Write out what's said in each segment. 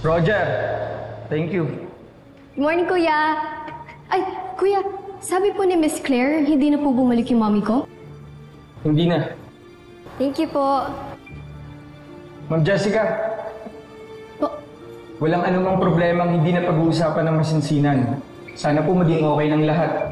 Roger, thank you. Good morning, Kuya. Ay, Kuya, sabi po ni Miss Claire, hindi na po bumalik yung mommy ko? Hindi na. Thank you po. Ma'am Jessica, walang anumang problemang hindi na pag-uusapan ng masinsinan. Sana po maging okay ng lahat.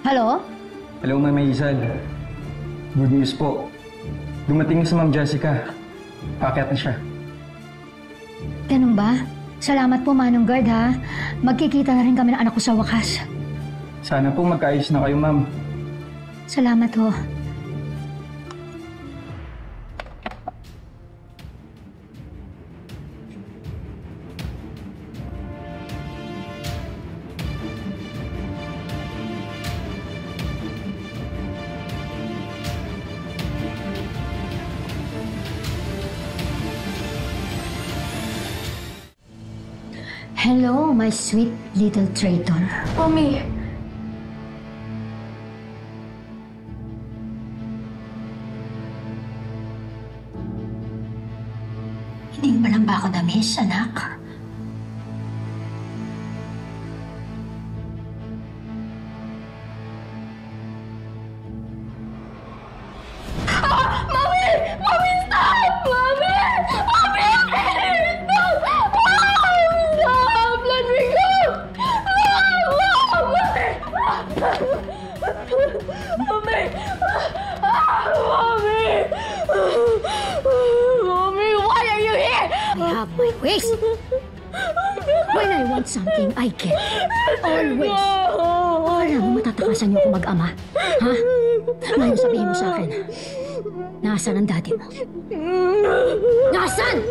Hello? Hello, Ma'am Hazel. Good news po. Dumating na si Ma'am Jessica. Paakyat na siya. Ganun ba? Salamat po, Manong Guard, ha? Magkikita na rin kami ng anak ko sa wakas. Sana po magkaayos na kayo, Ma'am. Salamat ho. Hello, my sweet little traitor. Mommy. Hindi mo lang ba ako na-miss, anak? Mommy! Mommy, stop! Mommy! Mommy! Stop! Stop! Let me go! Mommy! Mommy! Mommy! Mommy, why are you here? I have my ways. When I want something, I get it. Always. Akala mo matatakasan niyo ako mag-ama? Ha? Ngayon sabihin mo sa akin, nasaan ang daddy mo? Nasaan?